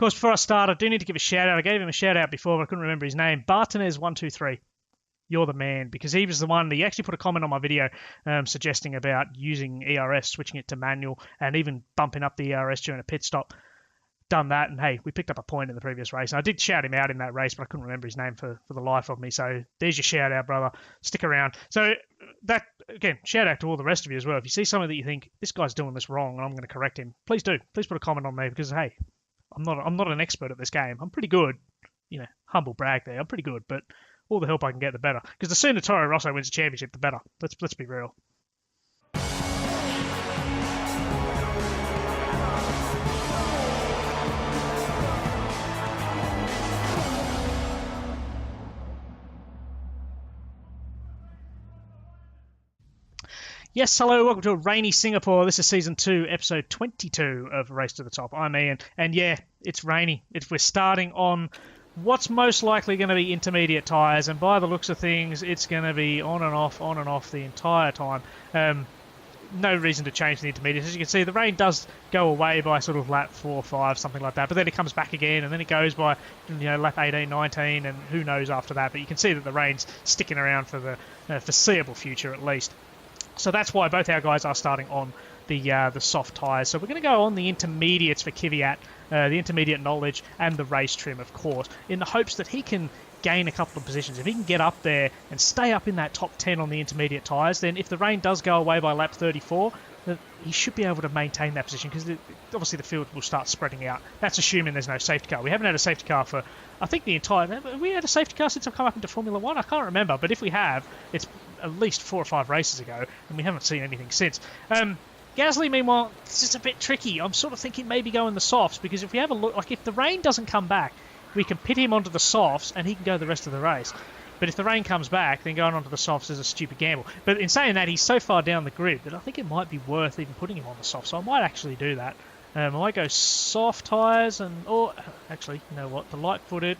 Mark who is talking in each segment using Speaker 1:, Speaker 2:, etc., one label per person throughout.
Speaker 1: course, before I start, I do need to give a shout-out. I gave him a shout-out before, but I couldn't remember his name. Bartonez123. You're the man, because he was the one, he actually put a comment on my video suggesting about using ERS, switching it to manual, and even bumping up the ERS during a pit stop. Done that, and hey, we picked up a point in the previous race. And I did shout him out in that race, but I couldn't remember his name for the life of me. So there's your shout out, brother. Stick around. So that, again, shout out to all the rest of you as well. If you see something that you think, this guy's doing this wrong and I'm going to correct him, please do. Please put a comment on me, because hey, I'm not an expert at this game. I'm pretty good. Humble brag there. I'm pretty good, but all the help I can get, the better. Because the sooner Toro Rosso wins the championship, the better. Let's be real. Yes, hello, welcome to a rainy Singapore. This is Season 2, Episode 22 of Race to the Top. I'm Ian, and yeah, it's rainy. We're starting on what's most likely going to be intermediate tyres, and by the looks of things, it's going to be on and off the entire time. No reason to change the intermediates. As you can see, the rain does go away by sort of lap 4 or 5, something like that, but then it comes back again, and then it goes by lap 18, 19, and who knows after that. But you can see that the rain's sticking around for the foreseeable future at least. So that's why both our guys are starting on the soft tyres. So we're going to go on the intermediates for Kvyat, the intermediate knowledge, and the race trim, of course, in the hopes that he can gain a couple of positions. If he can get up there and stay up in that top 10 on the intermediate tyres, then if the rain does go away by lap 34, he should be able to maintain that position, because obviously the field will start spreading out. That's assuming there's no safety car. We haven't had a safety car for, I think, have we had a safety car since I've come up into Formula 1? I can't remember, but if we have, it's at least 4 or 5 races ago, and we haven't seen anything since. Gasly, meanwhile, this is a bit tricky. I'm sort of thinking maybe go in the softs, because if we have a look, if the rain doesn't come back, we can pit him onto the softs and he can go the rest of the race. But if the rain comes back, then going onto the softs is a stupid gamble. But in saying that, he's so far down the grid that I think it might be worth even putting him on the softs. So I might actually do that. I might go soft tyres, or actually, you know what, the light-footed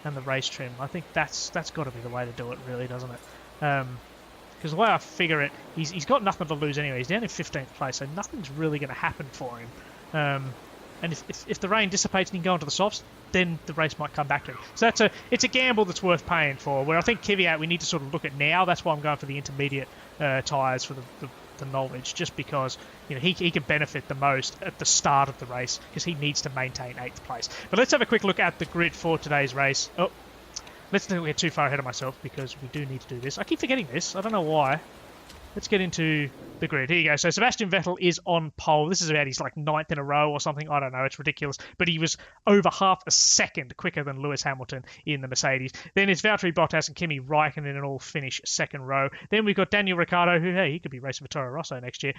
Speaker 1: and the race trim. I think that's got to be the way to do it, really, doesn't it? Because the way I figure it, he's got nothing to lose anyway. He's down in 15th place, so nothing's really going to happen for him. And if the rain dissipates and he can go onto the softs, then the race might come back to him. So it's a gamble that's worth paying for. Where I think Kvyat, we need to sort of look at now. That's why I'm going for the intermediate tyres for the knowledge, just because he can benefit the most at the start of the race, because he needs to maintain 8th place. But let's have a quick look at the grid for today's race. Oh, let's not get too far ahead of myself, because we do need to do this. I keep forgetting this. I don't know why. Let's get into the grid. Here you go. So Sebastian Vettel is on pole. This is about his 9th in a row or something. I don't know. It's ridiculous. But he was over half a second quicker than Lewis Hamilton in the Mercedes. Then it's Valtteri Bottas and Kimi Räikkönen in an all finish second row. Then we've got Daniil Ricciardo, who, hey, he could be racing for Toro Rosso next year,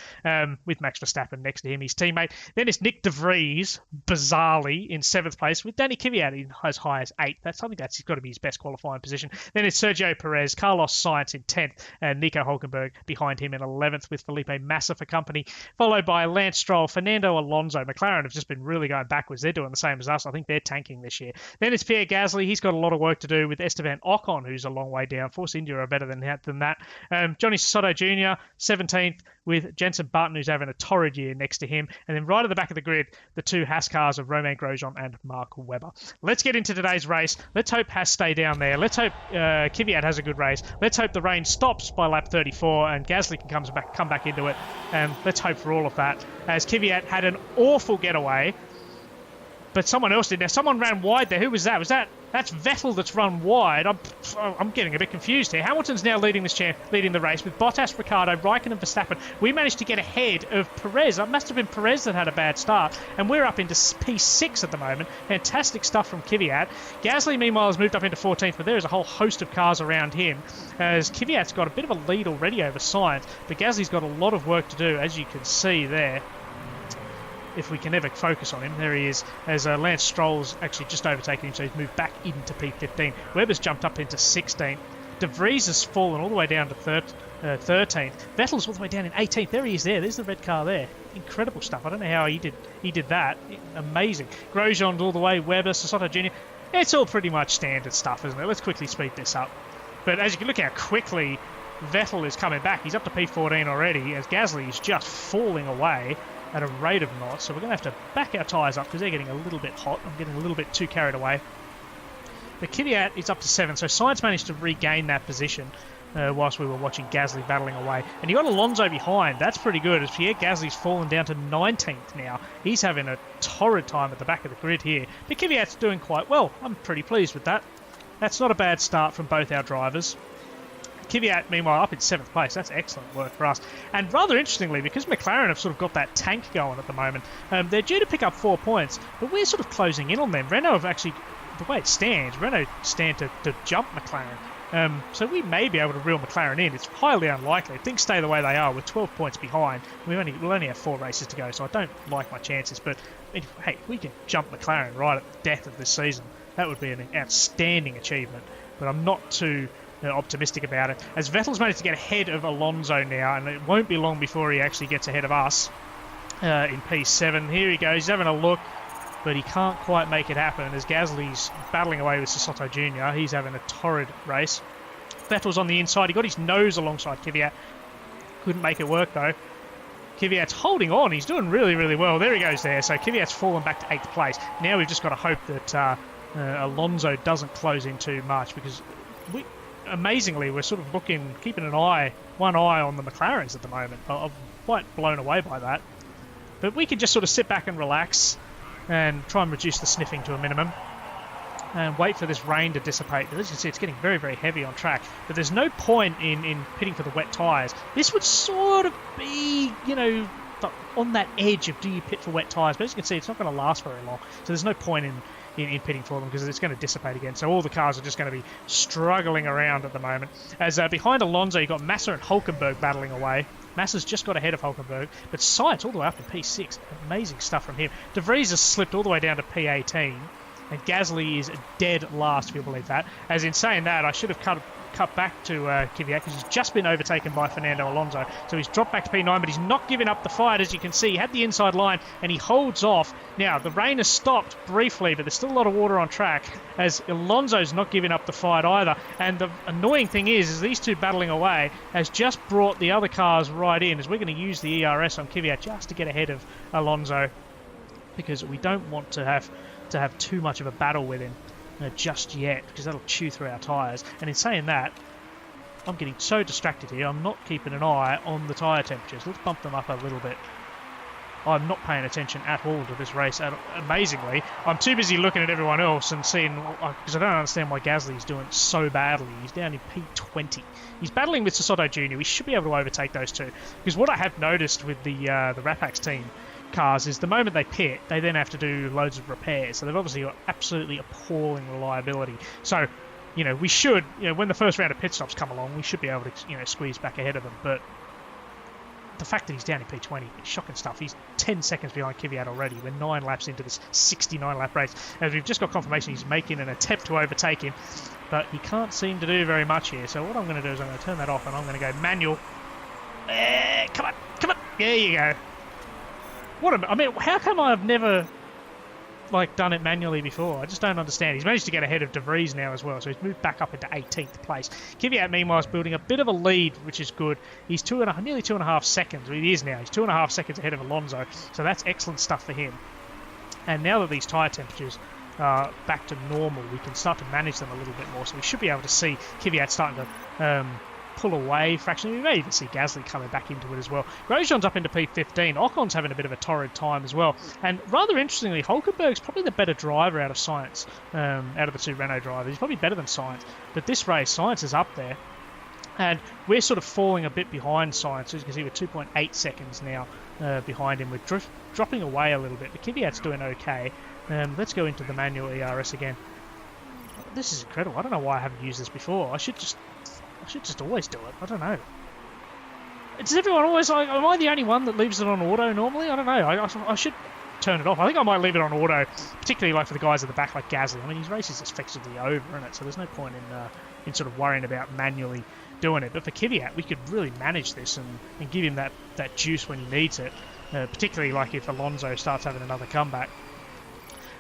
Speaker 1: with Max Verstappen next to him, his teammate. Then it's Nick de Vries, bizarrely, in 7th place, with Danny Kvyat in as high as 8th. That's something that's got to be his best qualifying position. Then it's Sergio Perez, Carlos Sainz in 10th, and Nico Hülkenberg behind him in 11th, with Felipe Massa for company, followed by Lance Stroll, Fernando Alonso. McLaren have just been really going backwards. They're doing the same as us. I think they're tanking this year. Then it's Pierre Gasly. He's got a lot of work to do, with Esteban Ocon, who's a long way down. Force India are better than that. Johnny Soto Jr., 17th, with Jenson Button, who's having a torrid year, next to him. And then right at the back of the grid, the 2 Haas cars of Romain Grosjean and Mark Webber. Let's get into today's race. Let's hope Haas stay down there. Let's hope Kvyat has a good race. Let's hope the rain stops by lap 34 and Gasly can come back into it. And let's hope for all of that, as Kvyat had an awful getaway, but someone else did. Now, someone ran wide there. Who was that? That's Vettel that's run wide. I'm getting a bit confused here. Hamilton's now leading the race with Bottas, Ricciardo, Raikkonen and Verstappen. We managed to get ahead of Perez. It must have been Perez that had a bad start. And we're up into P6 at the moment. Fantastic stuff from Kvyat. Gasly, meanwhile, has moved up into 14th, but there is a whole host of cars around him, as Kvyat's got a bit of a lead already over Sainz. But Gasly's got a lot of work to do, as you can see there. If we can ever focus on him. There he is, as Lance Stroll's actually just overtaken him, so he's moved back into P15. Webber's jumped up into 16th. De Vries has fallen all the way down to 13th. Vettel's all the way down in 18th. There he is there. There's the red car there. Incredible stuff. I don't know how he did that. Amazing. Grosjean's all the way. Webber, Soto Jr. It's all pretty much standard stuff, isn't it? Let's quickly speed this up. But as you can look how quickly Vettel is coming back. He's up to P14 already, as Gasly is just falling away. at a rate of knots, so we're going to have to back our tyres up because they're getting a little bit hot. I'm getting a little bit too carried away. But Kvyat is up to 7, so Sainz managed to regain that position whilst we were watching Gasly battling away. And you got Alonso behind. That's pretty good, as Pierre Gasly's fallen down to 19th now. He's having a torrid time at the back of the grid here. But Kvyat's doing quite well. I'm pretty pleased with that. That's not a bad start from both our drivers. Kvyat, meanwhile, up in 7th place. That's excellent work for us. And rather interestingly, because McLaren have sort of got that tank going at the moment, they're due to pick up 4 points, but we're sort of closing in on them. Renault have actually, the way it stands, Renault stand to jump McLaren. So we may be able to reel McLaren in. It's highly unlikely. If things stay the way they are, we're 12 points behind. We'll only have 4 races to go, so I don't like my chances. But hey, if we can jump McLaren right at the death of this season, that would be an outstanding achievement. But I'm not too optimistic about it, as Vettel's managed to get ahead of Alonso now, and it won't be long before he actually gets ahead of us in P7. Here he goes, he's having a look, but he can't quite make it happen as Gasly's battling away with Sissotto Jr. He's having a torrid race. Vettel's on the inside, he got his nose alongside Kvyat, couldn't make it work though. Kvyat's holding on, he's doing really, really well. There he goes there, so Kvyat's fallen back to 8th place. Now we've just got to hope that Alonso doesn't close in too much, because amazingly, we're sort of keeping one eye on the McLarens at the moment. I'm quite blown away by that. But we can just sort of sit back and relax and try and reduce the sniffing to a minimum and wait for this rain to dissipate. But as you can see, it's getting very, very heavy on track. But there's no point in pitting for the wet tyres. This would sort of be, on that edge of do you pit for wet tyres. But as you can see, it's not going to last very long. So there's no point in pitting for them because it's going to dissipate again. So all the cars are just going to be struggling around at the moment. As behind Alonso, you've got Massa and Hulkenberg battling away. Massa's just got ahead of Hulkenberg, but Sainz all the way up to P6. Amazing stuff from him. De Vries has slipped all the way down to P18, and Gasly is dead last, if you believe that. As in saying that, I should have cut back to Kvyat because he's just been overtaken by Fernando Alonso. So he's dropped back to P9, but he's not giving up the fight. As you can see, he had the inside line and he holds off. Now, the rain has stopped briefly, but there's still a lot of water on track as Alonso's not giving up the fight either. And the annoying thing is these two battling away has just brought the other cars right in, as we're going to use the ERS on Kvyat just to get ahead of Alonso, because we don't want to have too much of a battle with him just yet, because that'll chew through our tyres. And in saying that, I'm getting so distracted here, I'm not keeping an eye on the tyre temperatures. Let's bump them up a little bit. I'm not paying attention at all to this race. Amazingly, I'm too busy looking at everyone else and seeing, because I don't understand why Gasly is doing so badly. He's down in P20. He's battling with Sissotto Jr. We should be able to overtake those two. Because what I have noticed with the Rapax team cars is the moment they pit, they then have to do loads of repairs. So they've obviously got absolutely appalling reliability. So, we should, when the first round of pit stops come along, we should be able to, squeeze back ahead of them. But the fact that he's down in P20 is shocking stuff. He's 10 seconds behind Kvyat already. We're 9 laps into this 69-lap race. And we've just got confirmation he's making an attempt to overtake him, but he can't seem to do very much here. So what I'm going to do is I'm going to turn that off and I'm going to go manual. Come on. There you go. How come I've never done it manually before? I just don't understand. He's managed to get ahead of De Vries now as well, so he's moved back up into 18th place. Kvyat, meanwhile, is building a bit of a lead, which is good. He's nearly 2.5 seconds. Well, he is now. He's 2.5 seconds ahead of Alonso, so that's excellent stuff for him. And now that these tyre temperatures are back to normal, we can start to manage them a little bit more, so we should be able to see Kvyat starting to pull away fractionally. We may even see Gasly coming back into it as well. Grosjean's up into P15. Ocon's having a bit of a torrid time as well. And rather interestingly, Hulkenberg's probably the better driver out of Sainz, out of the two Renault drivers. He's probably better than Sainz. But this race, Sainz is up there. And we're sort of falling a bit behind Sainz. As you can see, we're 2.8 seconds now behind him. We're dropping away a little bit. But Kvyat's doing okay. Let's go into the manual ERS again. This is incredible. I don't know why I haven't used this before. I should just always do it. I don't know. Does everyone always... am I the only one that leaves it on auto normally? I don't know. I should turn it off. I think I might leave it on auto, particularly for the guys at the back like Gasly. I mean, his race is effectively over, isn't it? So there's no point in sort of worrying about manually doing it. But for Kvyat, we could really manage this and give him that juice when he needs it, particularly if Alonso starts having another comeback.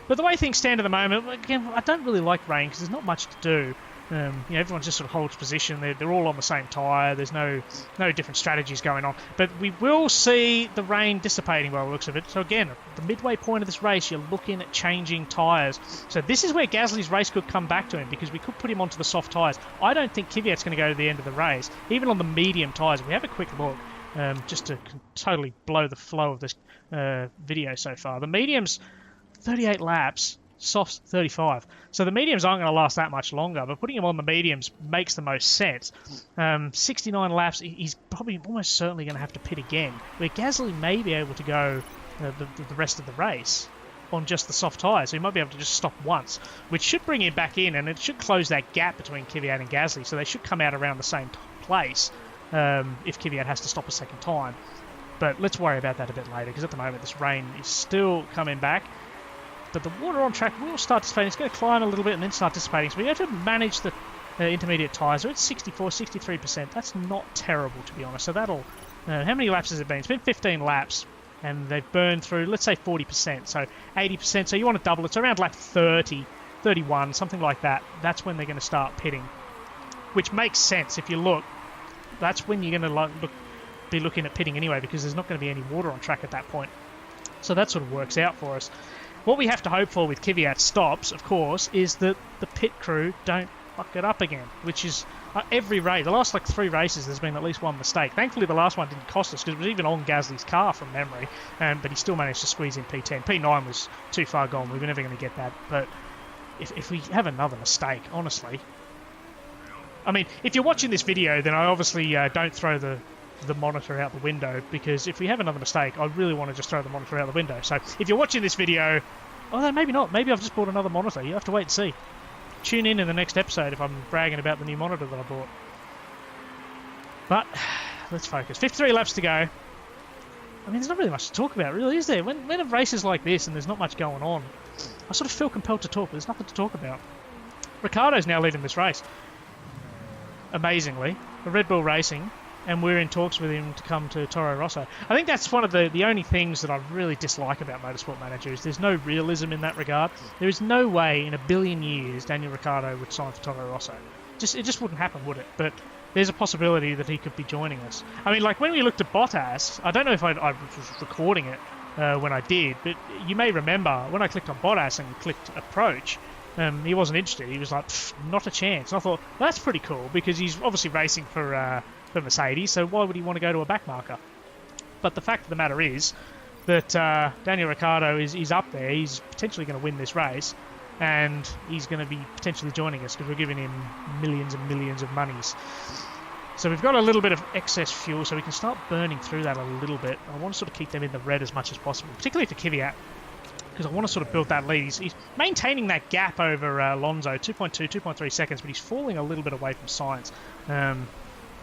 Speaker 1: But the way things stand at the moment, again, I don't really like rain because there's not much to do. Everyone just sort of holds position. They're all on the same tyre. There's no different strategies going on. But we will see the rain dissipating by the looks of it. So again, at the midway point of this race, you're looking at changing tyres. So this is where Gasly's race could come back to him, because we could put him onto the soft tyres. I don't think Kvyat's going to go to the end of the race, even on the medium tyres. We have a quick look, just to totally blow the flow of this video so far. The mediums, 38 laps. Softs 35. So the mediums aren't going to last that much longer, but putting him on the mediums makes the most sense. 69 laps, he's probably almost certainly going to have to pit again, where Gasly may be able to go the rest of the race on just the soft tyres, so he might be able to just stop once, which should bring him back in, and it should close that gap between Kvyat and Gasly, so they should come out around the same place if Kvyat has to stop a second time. But let's worry about that a bit later, because at the moment this rain is still coming back. But the water on track will start dissipating. It's going to climb a little bit and then start dissipating. So we have to manage the intermediate tyres. They're at 64, 63%. That's not terrible, to be honest. So that'll... how many laps has it been? It's been 15 laps, and they've burned through, let's say, 40%. So 80%. So you want to double it. So around lap 30, 31, something like that. That's when they're going to start pitting, which makes sense. If you look, that's when you're going to be looking at pitting anyway, because there's not going to be any water on track at that point. So that sort of works out for us. What we have to hope for with Kvyat's stops, of course, is that the pit crew don't fuck it up again, which is every race. The last 3 races, there's been at least one mistake. Thankfully, the last one didn't cost us, because it was even on Gasly's car from memory, but he still managed to squeeze in P10. P9 was too far gone. We were never going to get that. But if we have another mistake, honestly... I mean, if you're watching this video, then I obviously don't throw the monitor out the window, because if we have another mistake, I really want to just throw the monitor out the window. So if you're watching this video, although maybe not, maybe I've just bought another monitor. You have to wait and see. Tune in the next episode if I'm bragging about the new monitor that I bought. But let's focus. 53 laps to go. I mean, there's not really much to talk about, really, is there? When a race is like this and there's not much going on, I sort of feel compelled to talk, but there's nothing to talk about. Ricciardo's now leading this race. Amazingly. The Red Bull Racing. And we're in talks with him to come to Toro Rosso. I think that's one of the only things that I really dislike about Motorsport Manager, is there's no realism in that regard. There is no way in a billion years Daniil Ricciardo would sign for Toro Rosso. It just wouldn't happen, would it? But there's a possibility that he could be joining us. I mean, like when we looked at Bottas, I don't know if I was recording it when I did, but you may remember when I clicked on Bottas and clicked approach, he wasn't interested. He was like, not a chance. And I thought, well, that's pretty cool, because he's obviously racing for Mercedes, so why would he want to go to a backmarker? But the fact of the matter is that Daniil Ricciardo is up there. He's potentially going to win this race, and he's going to be potentially joining us, because we're giving him millions and millions of monies. So we've got a little bit of excess fuel, so we can start burning through that a little bit. I want to sort of keep them in the red as much as possible, particularly for Kvyat, because I want to sort of build that lead. He's maintaining that gap over Alonso, 2.2, 2.3 seconds, but he's falling a little bit away from Sainz.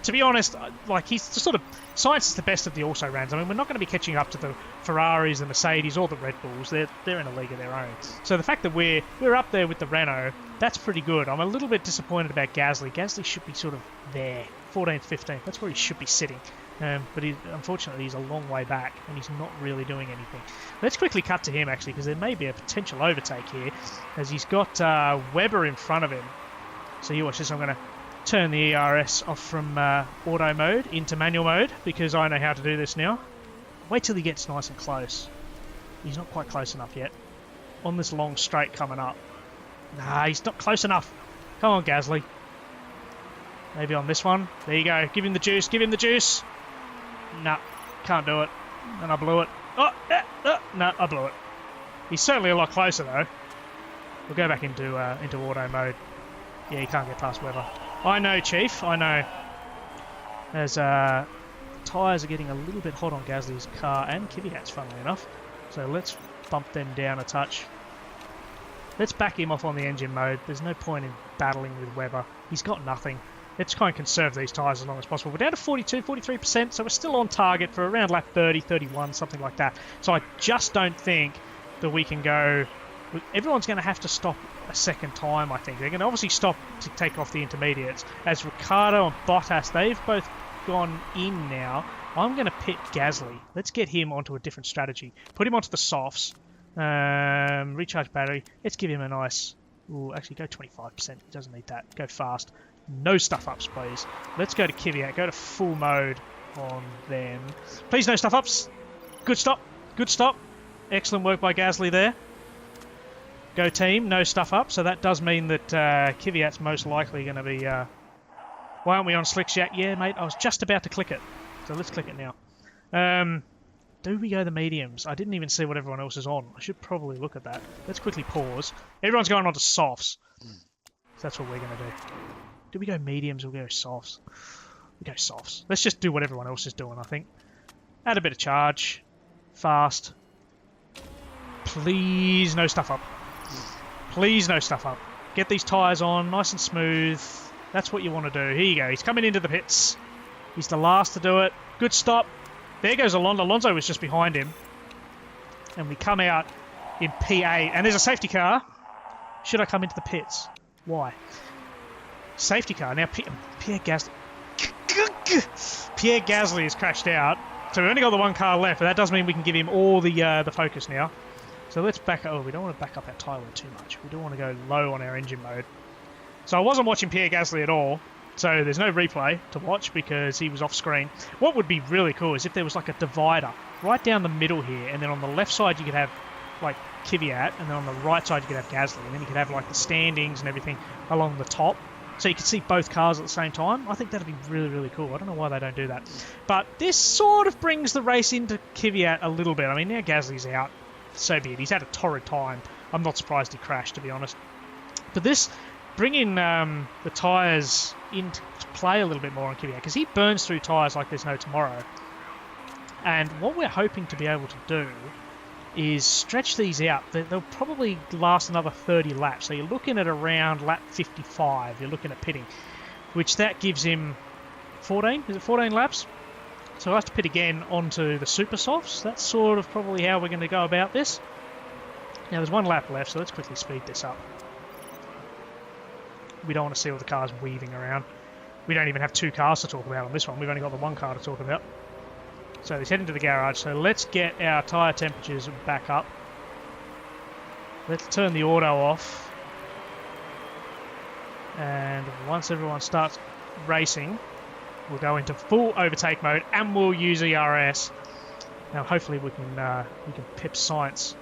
Speaker 1: To be honest, he's just sort of... Sainz is the best of the also-rans. I mean, we're not going to be catching up to the Ferraris, the Mercedes, or the Red Bulls. They're in a league of their own. So the fact that we're up there with the Renault, that's pretty good. I'm a little bit disappointed about Gasly. Gasly should be sort of there, 14th, 15th. That's where he should be sitting. But unfortunately, he's a long way back, and he's not really doing anything. Let's quickly cut to him, actually, because there may be a potential overtake here, as he's got Webber in front of him. So you watch this. I'm going to turn the ERS off from auto mode into manual mode, because I know how to do this now. Wait till he gets nice and close. He's not quite close enough yet. On this long straight coming up. Nah, he's not close enough. Come on, Gasly. Maybe on this one. There you go. Give him the juice. Give him the juice. Nah, can't do it. And I blew it. No, I blew it. He's certainly a lot closer, though. We'll go back into auto mode. Yeah, he can't get past Webber. I know, Chief, I know. As tyres are getting a little bit hot on Gasly's car and Kvyat's, funnily enough. So let's bump them down a touch. Let's back him off on the engine mode. There's no point in battling with Webber. He's got nothing. Let's try and conserve these tyres as long as possible. We're down to 42, 43%, so we're still on target for around lap 30, 31, something like that. So I just don't think that we can go... Everyone's going to have to stop a second time, I think. They're going to obviously stop to take off the intermediates. As Ricciardo and Bottas, they've both gone in now. I'm going to pit Gasly. Let's get him onto a different strategy. Put him onto the softs. Recharge battery. Let's give him a nice Ooh, actually, go 25%. He doesn't need that. Go fast. No stuff-ups, please. Let's go to Kvyat. Go to full mode on them. Please, no stuff-ups. Good stop. Good stop. Excellent work by Gasly there. Go team. No stuff-up. So that does mean that Kvyat's most likely going to be... Why aren't we on slicks yet? Yeah, mate. I was just about to click it. So let's click it now. Do we go the mediums? I didn't even see what everyone else is on. I should probably look at that. Let's quickly pause. Everyone's going on to softs. So that's what we're going to do. Do we go mediums or we go softs? We go softs. Let's just do what everyone else is doing, I think. Add a bit of charge. Fast. Please no stuff up. Please no stuff up. Get these tyres on nice and smooth. That's what you want to do. Here you go. He's coming into the pits. He's the last to do it. Good stop. There goes Alonso. Alonso was just behind him. And we come out in P8. And there's a safety car. Should I come into the pits? Why? Safety car. Now Pierre Gasly. Pierre Gasly has crashed out. So we've only got the one car left. But that does mean we can give him all the focus now. So let's back up. Oh, we don't want to back up our tyre too much. We don't want to go low on our engine mode. So I wasn't watching Pierre Gasly at all. So there's no replay to watch because he was off screen. What would be really cool is if there was like a divider right down the middle here, and then on the left side you could have like Kvyat, and then on the right side you could have Gasly, and then you could have like the standings and everything along the top. So you could see both cars at the same time. I think that'd be really, really cool. I don't know why they don't do that. But this sort of brings the race into Kvyat a little bit. I mean, now Gasly's out. So be it. He's had a torrid time. I'm not surprised he crashed, to be honest. But this... bringing the tyres into play a little bit more on Kvyat, because he burns through tyres like there's no tomorrow. And what we're hoping to be able to do is stretch these out. They'll probably last another 30 laps. So you're looking at around lap 55. You're looking at pitting, which that gives him 14. Is it 14 laps? So we'll have to pit again onto the super softs. That's sort of probably how we're going to go about this. Now there's one lap left, so let's quickly speed this up. We don't want to see all the cars weaving around. We don't even have two cars to talk about on this one. We've only got the one car to talk about. So he's heading to the garage. So let's get our tyre temperatures back up. Let's turn the auto off. And once everyone starts racing, we'll go into full overtake mode and we'll use ERS. Now hopefully we can pip science.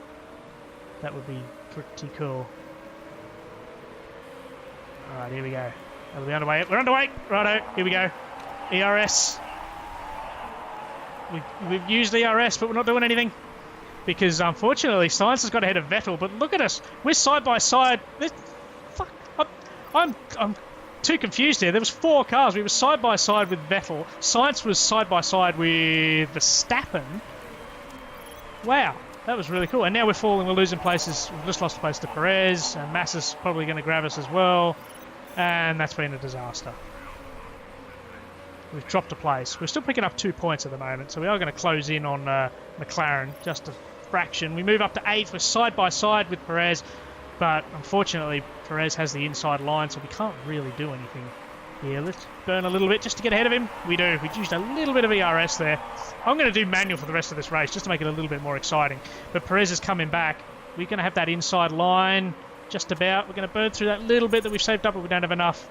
Speaker 1: That would be pretty cool. Alright, here we go. Are we underway? We're underway! Righto, here we go. ERS. We've used ERS, but we're not doing anything. Because, unfortunately, Sainz has got ahead of Vettel. But look at us. We're side by side. Fuck. I'm too confused here. There was 4 cars. We were side by side with Vettel. Sainz was side by side with Verstappen. Wow. That was really cool. And now we're falling. We're losing places. We've just lost a place to Perez. And Massa's probably going to grab us as well. And that's been a disaster. We've dropped a place. We're still picking up 2 points at the moment. So we are going to close in on McLaren. Just a fraction. We move up to 8th. We're side by side with Perez. But unfortunately, Perez has the inside line. So we can't really do anything here. Let's burn a little bit just to get ahead of him. We do. We used a little bit of ERS there. I'm going to do manual for the rest of this race just to make it a little bit more exciting. But Perez is coming back. We're going to have that inside line just about. We're going to burn through that little bit that we've saved up, but we don't have enough.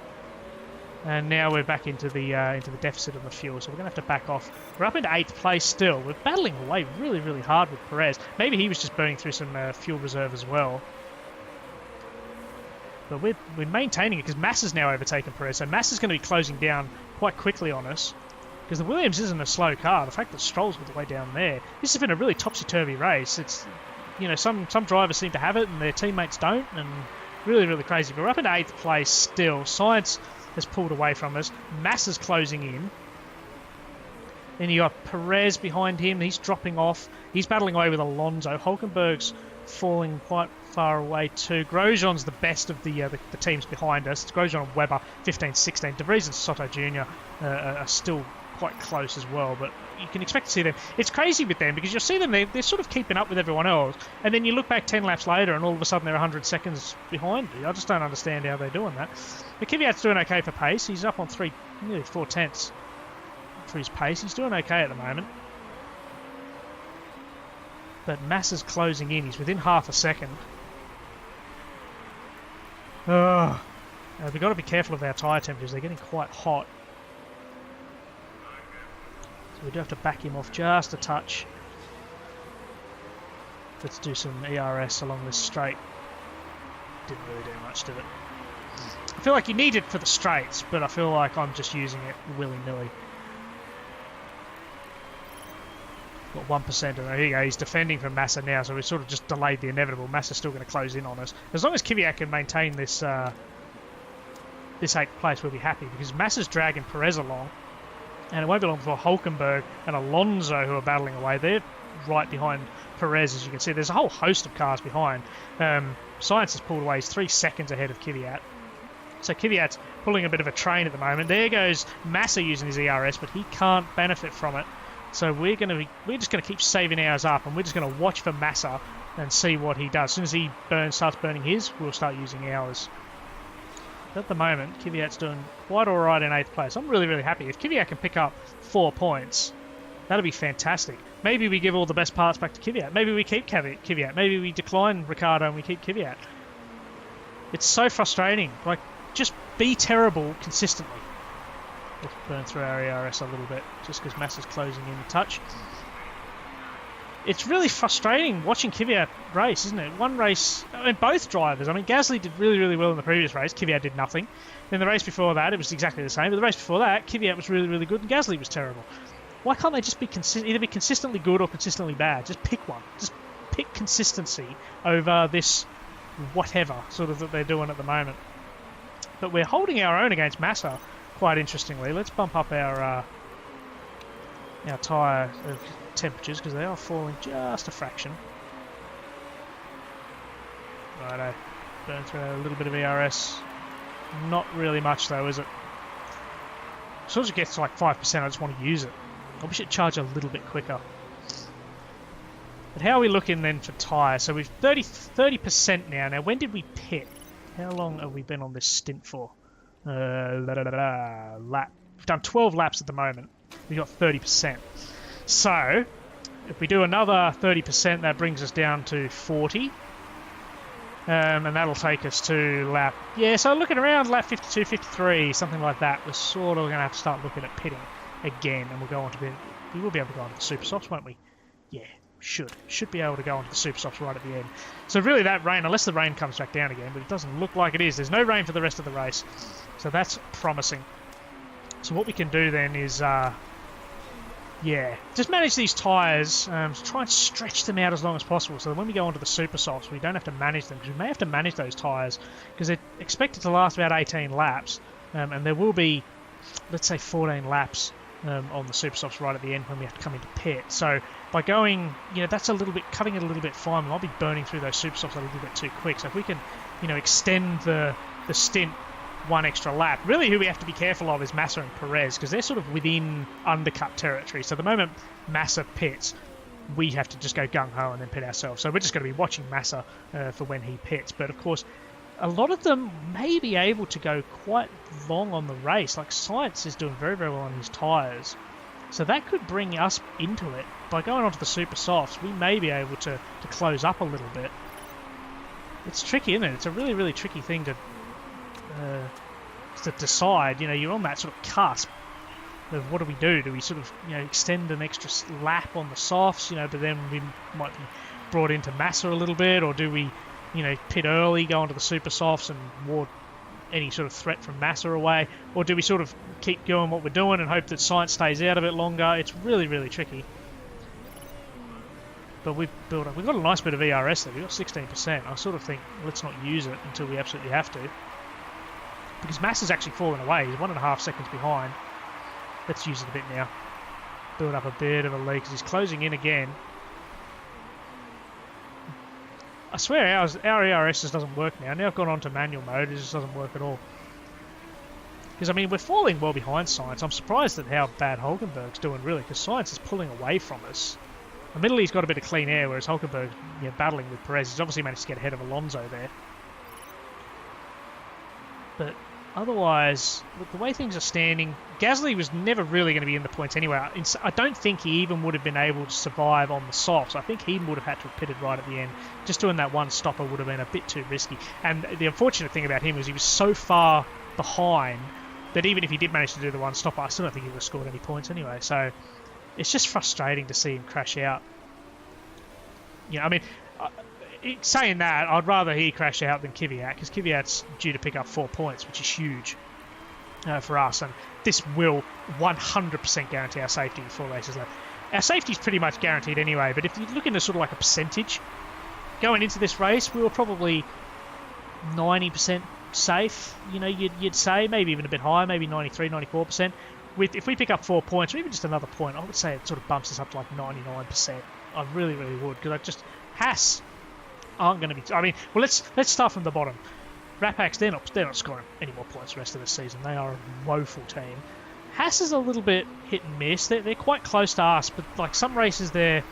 Speaker 1: And now we're back into the deficit of the fuel, so we're going to have to back off. We're up into 8th place still. We're battling away really, really hard with Perez. Maybe he was just burning through some fuel reserve as well. But we're maintaining it because Massa's now overtaken Perez, so Massa's going to be closing down quite quickly on us. Because the Williams isn't a slow car. The fact that Stroll's all the way down there, this has been a really topsy-turvy race. It's, you know, some drivers seem to have it and their teammates don't, and really, really crazy. But we're up into 8th place still. Sainz has pulled away from us. Massa's closing in. Then you got Perez behind him. He's dropping off. He's battling away with Alonso. Hulkenberg's falling quite far away too. Grosjean's the best of the teams behind us. It's Grosjean and Webber, 15, 16. De Vries and Soto Jr. Are still quite close as well, but you can expect to see them. It's crazy with them because you'll see them, they're sort of keeping up with everyone else, and then you look back 10 laps later and all of a sudden they're 100 seconds behind you. I just don't understand how they're doing that. But Kvyat's doing okay for pace. He's up on nearly 4 tenths for his pace. He's doing okay at the moment. But Massa's closing in. He's within half a second. We've got to be careful of our tyre temperatures. They're getting quite hot. So we do have to back him off just a touch. Let's do some ERS along this straight. Didn't really do much, did it? I feel like you need it for the straights, but I feel like I'm just using it willy-nilly. Got 1%, and there you go, he's defending from Massa now, so we've sort of just delayed the inevitable. Massa's still going to close in on us. As long as Kvyat can maintain this this 8th place, we'll be happy, because Massa's dragging Perez along, and it won't be long before Hulkenberg and Alonso, who are battling away, they're right behind Perez, as you can see. There's a whole host of cars behind. Science has pulled away, he's 3 seconds ahead of Kvyat. So Kvyat's pulling a bit of a train at the moment. There goes Massa using his ERS, but he can't benefit from it. So we're just going to keep saving ours up, and we're just going to watch for Massa and see what he does. As soon as he starts burning his, we'll start using ours. At the moment, Kvyat's doing quite all right in 8th place. I'm really, really happy. If Kvyat can pick up 4 points, that'll be fantastic. Maybe we give all the best parts back to Kvyat. Maybe we keep Kvyat. Maybe we decline Ricciardo and we keep Kvyat. It's so frustrating. Like, just be terrible consistently. Let's burn through our ERS a little bit, just because Massa's closing in a touch. It's really frustrating watching Kvyat race, isn't it? One race, I mean, both drivers. I mean, Gasly did really, really well in the previous race. Kvyat did nothing. Then the race before that, it was exactly the same. But the race before that, Kvyat was really, really good and Gasly was terrible. Why can't they just be either be consistently good or consistently bad? Just pick one. Just pick consistency over this whatever sort of that they're doing at the moment. But we're holding our own against Massa quite interestingly. Let's bump up our tyre temperatures, because they are falling just a fraction. Righto, burn through a little bit of ERS. Not really much though, is it? As soon as it gets to like 5%, I just want to use it. I wish it charged a little bit quicker. But how are we looking then for tyre? So we've 30% now. Now, when did we pit? How long have we been on this stint for? Lap. We've done 12 laps at the moment. We've got 30%. So, if we do another 30%, that brings us down to 40. And that'll take us to lap... Yeah, so looking around lap 52, 53, something like that. We're sort of going to have to start looking at pitting again. And we'll go on to we will be able to go on to the super softs, won't we? Yeah, should be able to go on to the super softs right at the end. So really that rain, unless the rain comes back down again, but it doesn't look like it is. There's no rain for the rest of the race. So that's promising. So what we can do then is... just manage these tyres, try and stretch them out as long as possible so that when we go onto the super softs, we don't have to manage them, because we may have to manage those tyres, because they're expected to last about 18 laps, and there will be, let's say, 14 laps on the super softs right at the end when we have to come into pit. So by going, that's a little bit, cutting it a little bit fine, we might be burning through those super softs a little bit too quick. So if we can, extend the stint one extra lap. Really who we have to be careful of is Massa and Perez, because they're sort of within undercut territory. So the moment Massa pits, we have to just go gung-ho and then pit ourselves. So we're just going to be watching Massa for when he pits. But of course, a lot of them may be able to go quite long on the race. Like Science is doing very, very well on his tyres. So that could bring us into it. By going onto the super softs, we may be able to close up a little bit. It's tricky, isn't it? It's a really, really tricky thing to decide. You're on that sort of cusp of what do we do? Do we sort of extend an extra lap on the softs, but then we might be brought into Massa a little bit, or do we pit early, go onto the super softs and ward any sort of threat from Massa away, or do we sort of keep going what we're doing and hope that Science stays out a bit longer? It's really, really tricky. But we've got a nice bit of ERS there. We've got 16%. I sort of think let's not use it until we absolutely have to, because Massa's actually fallen away. He's 1.5 seconds behind. Let's use it a bit now. Build up a bit of a lead because he's closing in again. I swear our ERS just doesn't work now. Now I've gone on to manual mode. It just doesn't work at all. Because, we're falling well behind Science. I'm surprised at how bad Hulkenberg's doing, really, because Science is pulling away from us. Admittedly, he's got a bit of clean air, whereas Hulkenberg, battling with Perez. He's obviously managed to get ahead of Alonso there. But otherwise, with the way things are standing, Gasly was never really going to be in the points anyway. I don't think he even would have been able to survive on the softs. I think he would have had to have pitted right at the end. Just doing that one stopper would have been a bit too risky. And the unfortunate thing about him was he was so far behind that even if he did manage to do the one stopper, I still don't think he would have scored any points anyway. So it's just frustrating to see him crash out. I mean, saying that, I'd rather he crash out than Kvyat, because Kvyat's due to pick up 4 points, which is huge for us. And this will 100% guarantee our safety with 4 races left. Our safety's pretty much guaranteed anyway, but if you look into sort of like a percentage, going into this race, we were probably 90% safe, you'd say, maybe even a bit higher, maybe 93, 94%. If we pick up 4 points, or even just another point, I would say it sort of bumps us up to like 99%. I really, really would, because Haas aren't going to be... I mean, well, let's start from the bottom. Rapaks, they're not scoring any more points the rest of the season. They are a woeful team. Haas is a little bit hit and miss. They're quite close to us, but like some races they're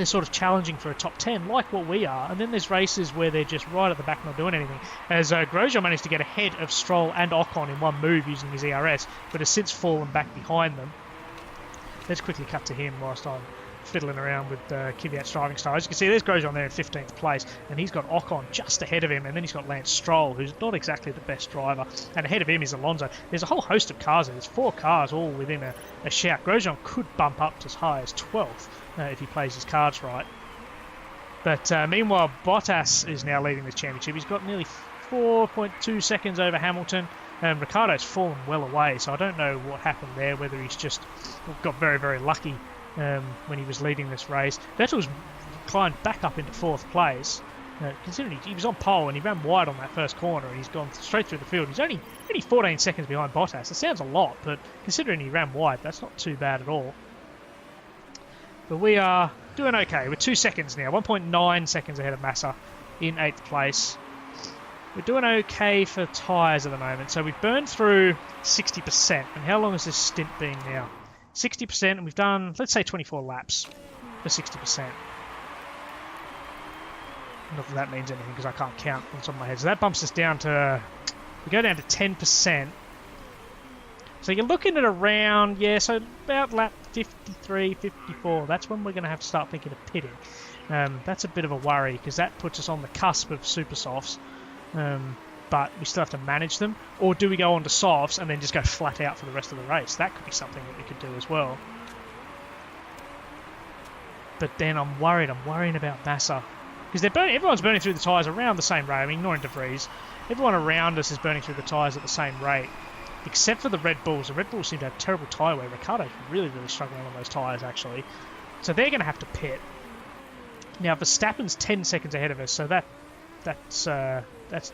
Speaker 1: sort of challenging for a top 10, like what we are. And then there's races where they're just right at the back, not doing anything. As Grosjean managed to get ahead of Stroll and Ocon in one move using his ERS, but has since fallen back behind them. Let's quickly cut to him whilst I'm fiddling around with Kvyat's driving style. As you can see, there's Grosjean there in 15th place, and he's got Ocon just ahead of him, and then he's got Lance Stroll, who's not exactly the best driver, and ahead of him is Alonso. There's a whole host of cars there. There's 4 cars all within a shout. Grosjean could bump up to as high as 12th if he plays his cards right. But meanwhile, Bottas is now leading this championship. He's got nearly 4.2 seconds over Hamilton. Ricciardo's fallen well away, so I don't know what happened there, whether he's just got very, very lucky when he was leading this race. Vettel's climbed back up into 4th place, considering he was on pole and he ran wide on that first corner and he's gone straight through the field. He's only 14 seconds behind Bottas. It sounds a lot, but considering he ran wide, that's not too bad at all. But we are doing okay. We're 2 seconds now, 1.9 seconds ahead of Massa in 8th place. We're doing okay for tyres at the moment. So we've burned through 60%. And how long has this stint been now? 60%, and we've done, let's say, 24 laps for 60%. Not that that means anything, because I can't count on the top of my head. So that bumps us down to, we go down to 10%. So you're looking at around, so about lap 53, 54. That's when we're going to have to start thinking of pitting. That's a bit of a worry, because that puts us on the cusp of super softs. But we still have to manage them. Or do we go on to softs and then just go flat out for the rest of the race? That could be something that we could do as well. But then I'm worrying about Massa. Because everyone's burning through the tyres around the same rate. I mean, ignoring De Vries. Everyone around us is burning through the tyres at the same rate. Except for the Red Bulls. The Red Bulls seem to have terrible tyre wear. Ricciardo's really, really struggling on those tyres, actually. So they're going to have to pit. Now, Verstappen's 10 seconds ahead of us, so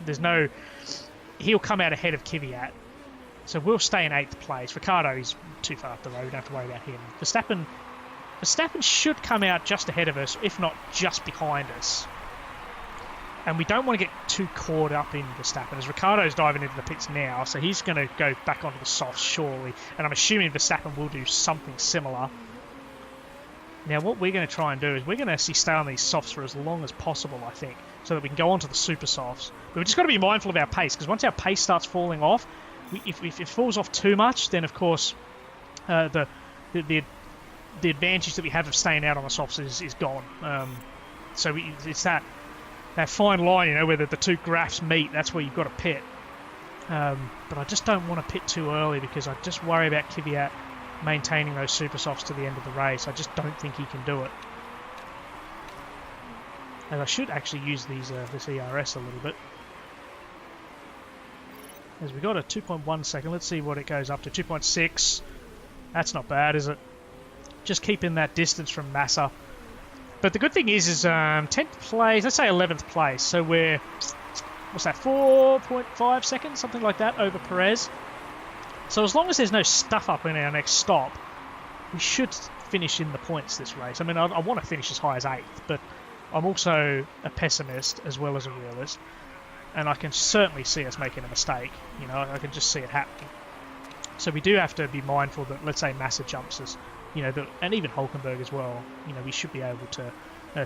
Speaker 1: there's no... He'll come out ahead of Kvyat. So we'll stay in 8th place. Ricciardo is too far up the road. We don't have to worry about him. Verstappen should come out just ahead of us, if not just behind us. And we don't want to get too caught up in Verstappen, as Ricciardo's diving into the pits now, so he's going to go back onto the softs, surely. And I'm assuming Verstappen will do something similar. Now, what we're going to try and do is we're going to actually stay on these softs for as long as possible, I think, so that we can go on to the super softs. But we've just got to be mindful of our pace, because once our pace starts falling off, if it falls off too much, then, of course, the advantage that we have of staying out on the softs is gone. So it's that fine line, where the two graphs meet. That's where you've got to pit. But I just don't want to pit too early, because I just worry about Kvyat maintaining those super softs to the end of the race. I just don't think he can do it. And I should actually use this ERS a little bit. As we got a 2.1 second, let's see what it goes up to. 2.6. That's not bad, is it? Just keeping that distance from Massa. But the good thing is 10th place, let's say 11th place. So we're, 4.5 seconds, something like that, over Perez. So as long as there's no stuff up in our next stop, we should finish in the points this race. I mean, I want to finish as high as 8th, but I'm also a pessimist as well as a realist. And I can certainly see us making a mistake. I can just see it happening. So we do have to be mindful that, let's say, Massa jumps us, and even Hülkenberg as well. We should be able to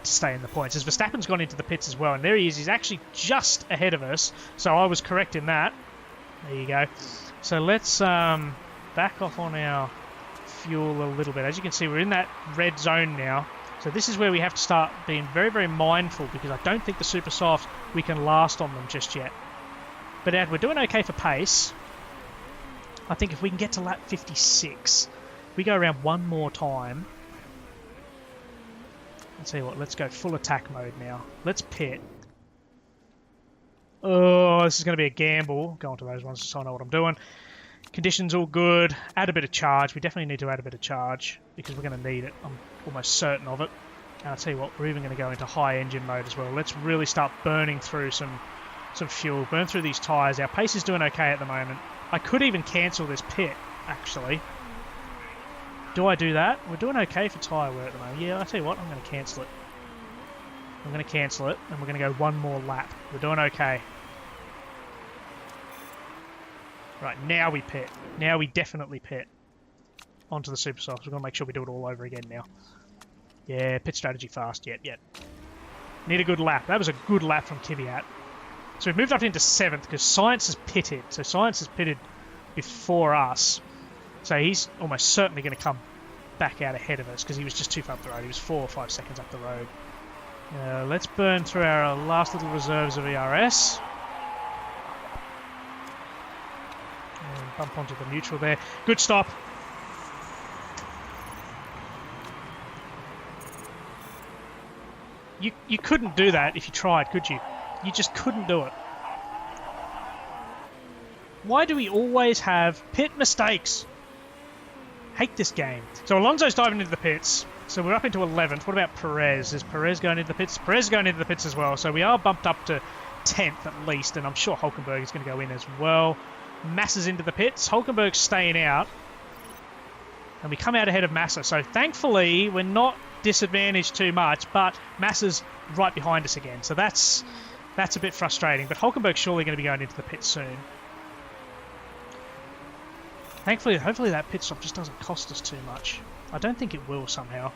Speaker 1: stay in the points. As Verstappen's gone into the pits as well, and there he is. He's actually just ahead of us. So I was correct in that. There you go. So let's back off on our fuel a little bit. As you can see, we're in that red zone now. So this is where we have to start being very, very mindful, because I don't think the super softs, we can last on them just yet. But we're doing okay for pace. I think if we can get to lap 56, we go around one more time. I'll tell you what, let's go full attack mode now. Let's pit. Oh, this is going to be a gamble. Go on to those ones so I know what I'm doing. Conditions all good. Add a bit of charge. We definitely need to add a bit of charge because we're going to need it. I'm almost certain of it. And I'll tell you what, we're even going to go into high engine mode as well. Let's really start burning through some fuel. Burn through these tyres. Our pace is doing okay at the moment. I could even cancel this pit, actually. Do I do that? We're doing okay for tyre wear at the moment. Yeah, I'll tell you what, I'm going to cancel it. I'm going to cancel it, and we're going to go one more lap. We're doing okay. Right, now we pit. Now we definitely pit onto the super softs. We're going to make sure we do it all over again now. Yeah, pit strategy fast. Yep. Need a good lap. That was a good lap from Kvyat. So we've moved up into 7th because Science has pitted. So Science has pitted before us. So he's almost certainly going to come back out ahead of us because he was just too far up the road. He was 4 or 5 seconds up the road. Let's burn through our last little reserves of ERS. And bump onto the neutral there. Good stop. You couldn't do that if you tried, could you? You just couldn't do it. Why do we always have pit mistakes? Hate this game. So Alonso's diving into the pits. So we're up into 11th. What about Perez? Is Perez going into the pits? Perez is going into the pits as well. So we are bumped up to 10th at least. And I'm sure Hulkenberg is going to go in as well. Massa's into the pits. Hulkenberg's staying out. And we come out ahead of Massa. So thankfully, we're not disadvantaged too much. But Massa's right behind us again. So that's a bit frustrating. But Hulkenberg's surely going to be going into the pits soon. Thankfully, hopefully that pit stop just doesn't cost us too much. I don't think it will somehow.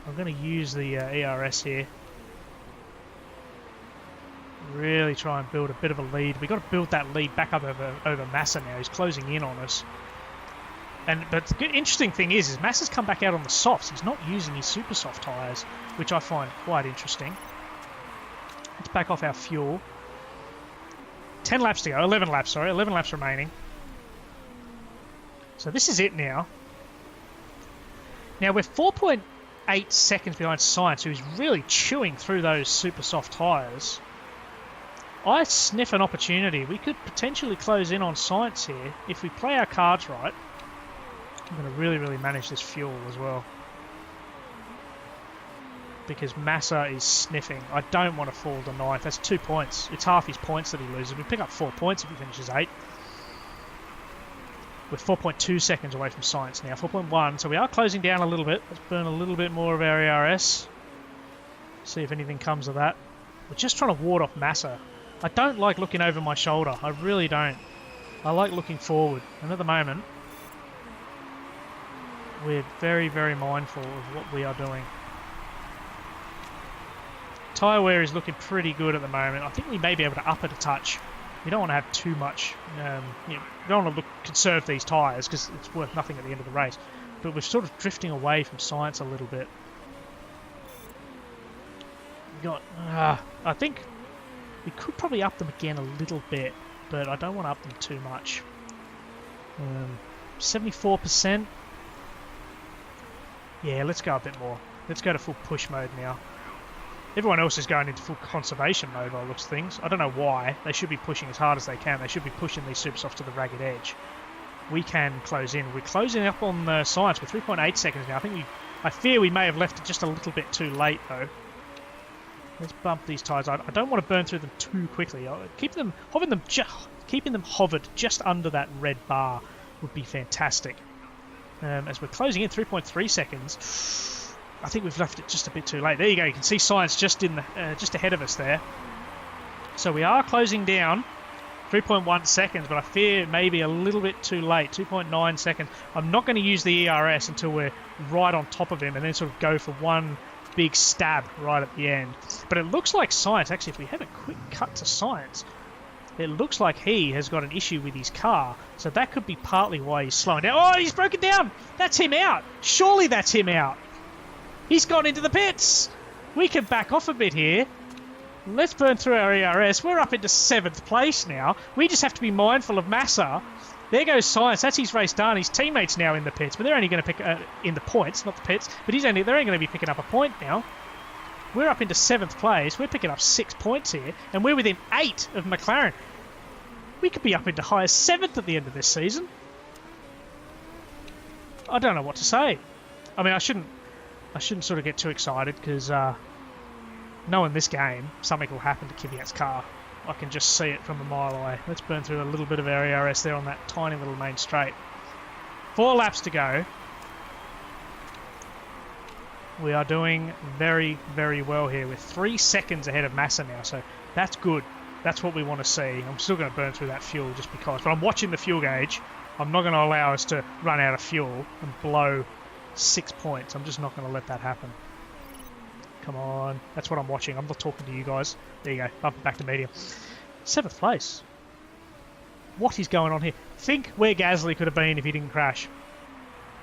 Speaker 1: I'm going to use the ERS here. Really try and build a bit of a lead. We've got to build that lead back up over Massa now. He's closing in on us. But the interesting thing is Massa's come back out on the softs. He's not using his super soft tyres, which I find quite interesting. Let's back off our fuel. 10 laps to go. 11 laps, sorry. 11 laps remaining. So this is it now. Now we're 4.8 seconds behind Science, who's really chewing through those super soft tyres. I sniff an opportunity. We could potentially close in on Science here if we play our cards right. I'm going to really, really manage this fuel as well. Because Massa is sniffing. I don't want to fall to 9th. That's 2 points. It's half his points that he loses. We pick up 4 points if he finishes 8th. We're 4.2 seconds away from Science now, 4.1, so we are closing down a little bit. Let's burn a little bit more of our ERS. See if anything comes of that. We're just trying to ward off Massa. I don't like looking over my shoulder, I really don't. I like looking forward, and at the moment, we're very, very mindful of what we are doing. Tyre wear is looking pretty good at the moment. I think we may be able to up it a touch. We don't want to have too much, we don't want to conserve these tyres because it's worth nothing at the end of the race. But we're sort of drifting away from Science a little bit. I think we could probably up them again a little bit, but I don't want to up them too much. 74%. Yeah, let's go a bit more. Let's go to full push mode now. Everyone else is going into full conservation mode by the looks of things. I don't know why. They should be pushing as hard as they can. They should be pushing these super softs to the ragged edge. We can close in. We're closing up on the Science. We're 3.8 seconds now. I fear we may have left it just a little bit too late though. Let's bump these tyres. I don't want to burn through them too quickly. Keeping them hovered just under that red bar would be fantastic. As we're closing in 3.3 seconds. I think we've left it just a bit too late. There you go. You can see Science just ahead of us there. So we are closing down 3.1 seconds, but I fear maybe a little bit too late. 2.9 seconds. I'm not going to use the ERS until we're right on top of him and then sort of go for one big stab right at the end. But it looks like Science, actually, if we have a quick cut to Science, it looks like he has got an issue with his car. So that could be partly why he's slowing down. Oh, he's broken down. That's him out. Surely that's him out. He's gone into the pits. We can back off a bit here. Let's burn through our ERS. We're up into 7th place now. We just have to be mindful of Massa. There goes Science. That's his race done. His teammates now in the pits, but they're only going to pick in the points, not the pits. But they're only going to be picking up a point now. We're up into 7th place. We're picking up 6 points here, and we're within 8 of McLaren. We could be up into high as 7th at the end of this season. I don't know what to say. I mean, I shouldn't sort of get too excited because knowing this game, something will happen to Kvyat's car. I can just see it from a mile away. Let's burn through a little bit of our ERS there on that tiny little main straight. 4 laps to go. We are doing very, very well here. We're 3 seconds ahead of Massa now, so that's good. That's what we want to see. I'm still going to burn through that fuel just because. But I'm watching the fuel gauge. I'm not going to allow us to run out of fuel and blow 6 points. I'm just not going to let that happen. Come on. That's what I'm watching. I'm not talking to you guys. There you go. Bump it back to medium. 7th place. What is going on here? Think where Gasly could have been if he didn't crash.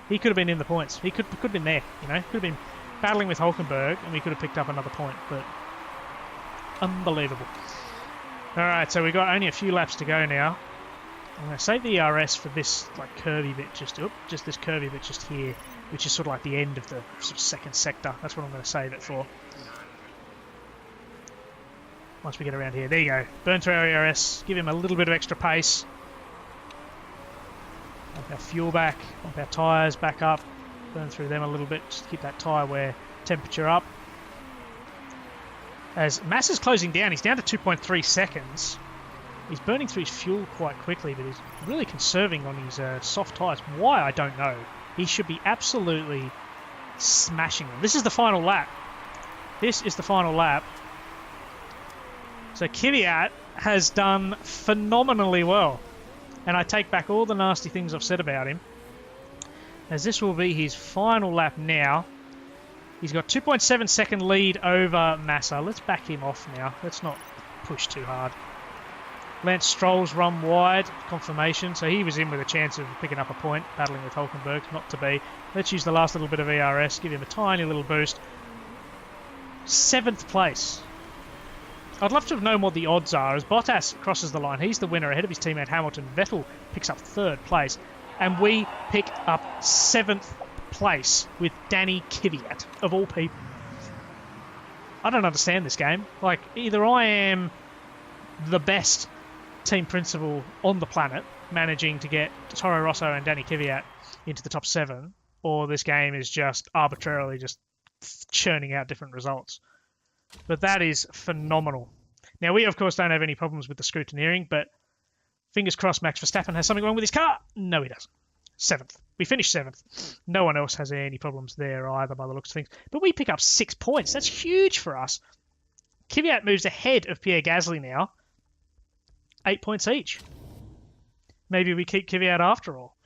Speaker 1: He could have been in the points. He could have been there, you know. Could have been battling with Hulkenberg and we could have picked up another point. But unbelievable. Alright, so we've got only a few laps to go now. I'm going to save the ERS for this like curvy bit, just this curvy bit just here, which is sort of like the end of the sort of second sector. That's what I'm going to save it for. Once we get around here. There you go. Burn through our ERS. Give him a little bit of extra pace. Pump our fuel back. Pump our tyres back up. Burn through them a little bit. Just keep that tyre wear temperature up. As Massa's closing down, he's down to 2.3 seconds. He's burning through his fuel quite quickly, but he's really conserving on his soft tyres. Why, I don't know. He should be absolutely smashing them. This is the final lap. This is the final lap. So Kvyat has done phenomenally well. And I take back all the nasty things I've said about him. As this will be his final lap now. He's got 2.7 second lead over Massa. Let's back him off now. Let's not push too hard. Lance Stroll's run wide, confirmation, so he was in with a chance of picking up a point, battling with Hulkenberg, not to be. Let's use the last little bit of ERS, give him a tiny little boost. 7th place. I'd love to have known what the odds are. As Bottas crosses the line, he's the winner ahead of his teammate Hamilton. Vettel picks up 3rd place, and we pick up 7th place with Daniil Kvyat, of all people. I don't understand this game. Like, either I am the best team principal on the planet, managing to get Toro Rosso and Daniil Kvyat into the top 7, or this game is just arbitrarily just churning out different results. But that is phenomenal. Now, we, of course, don't have any problems with the scrutineering, but fingers crossed Max Verstappen has something wrong with his car. No, he doesn't. 7th. We finished 7th. No one else has any problems there either by the looks of things. But we pick up 6 points. That's huge for us. Kvyat moves ahead of Pierre Gasly now. 8 points each. Maybe we keep Kvyat after all.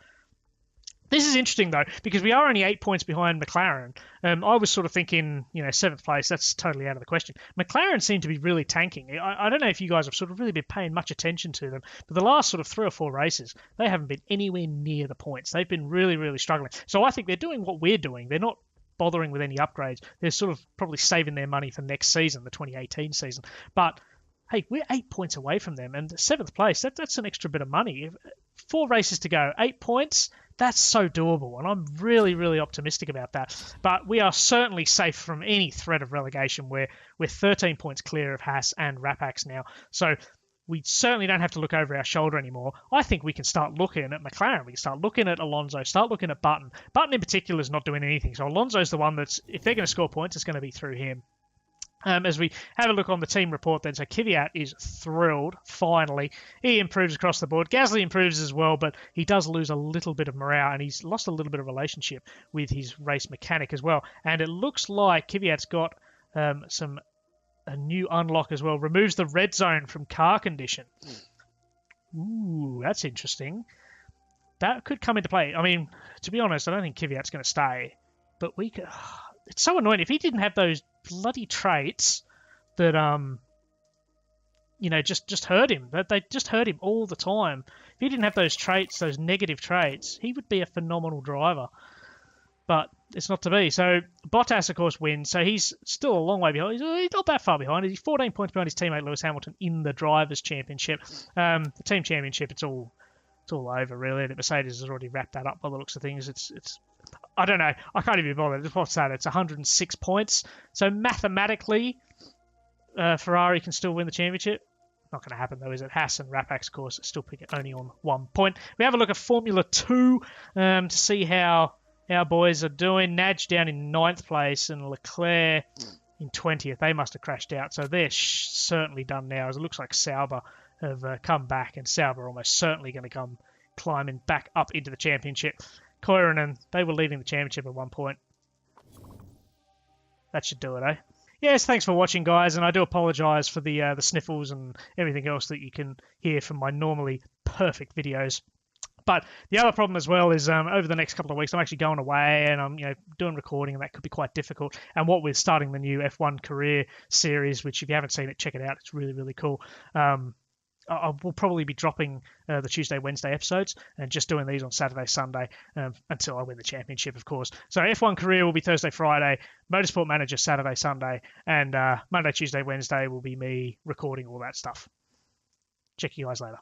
Speaker 1: This is interesting, though, because we are only 8 points behind McLaren. I was sort of thinking, 7th place, that's totally out of the question. McLaren seem to be really tanking. I don't know if you guys have sort of really been paying much attention to them, but the last sort of 3 or 4 races, they haven't been anywhere near the points. They've been really, really struggling. So I think they're doing what we're doing. They're not bothering with any upgrades. They're sort of probably saving their money for next season, the 2018 season. But hey, we're 8 points away from them, and 7th place, that's an extra bit of money. 4 races to go, 8 points, that's so doable, and I'm really, really optimistic about that. But we are certainly safe from any threat of relegation. We're 13 points clear of Haas and Rapax now, so we certainly don't have to look over our shoulder anymore. I think we can start looking at McLaren. We can start looking at Alonso, start looking at Button. Button in particular is not doing anything, so Alonso's the one that's, if they're going to score points, it's going to be through him. As we have a look on the team report then, so Kvyat is thrilled, finally. He improves across the board. Gasly improves as well, but he does lose a little bit of morale, and he's lost a little bit of relationship with his race mechanic as well. And it looks like Kvyat's got a new unlock as well. Removes the red zone from car condition. Ooh, that's interesting. That could come into play. I mean, to be honest, I don't think Kvyat's going to stay, but we could... It's so annoying. If he didn't have those bloody traits that just hurt him. They just hurt him all the time. If he didn't have those traits, those negative traits, he would be a phenomenal driver. But it's not to be. So Bottas, of course, wins. So he's still a long way behind. He's not that far behind. He's 14 points behind his teammate Lewis Hamilton in the Drivers' Championship. The Team Championship, it's all over, really. The Mercedes has already wrapped that up by the looks of things. It's I don't know. I can't even be bothered. What's that? It's 106 points. So mathematically, Ferrari can still win the championship. Not going to happen, though, is it? Haas and Rapax, of course, still pick it only on 1 point. We have a look at Formula 2 to see how our boys are doing. Nadge down in 9th place and Leclerc in 20th. They must have crashed out. So they're certainly done now, as it looks like Sauber have come back, and Sauber are almost certainly going to come climbing back up into the championship. Koiranen, they were leading the championship at 1 point. That should do it, eh? Yes, thanks for watching, guys, and I do apologise for the sniffles and everything else that you can hear from my normally perfect videos. But the other problem as well is over the next couple of weeks, I'm actually going away and I'm doing recording, and that could be quite difficult. And what with starting the new F1 career series, which if you haven't seen it, check it out. It's really, really cool. I will probably be dropping the Tuesday, Wednesday episodes and just doing these on Saturday, Sunday until I win the championship, of course. So F1 career will be Thursday, Friday, Motorsport Manager Saturday, Sunday, and Monday, Tuesday, Wednesday will be me recording all that stuff. Check you guys later.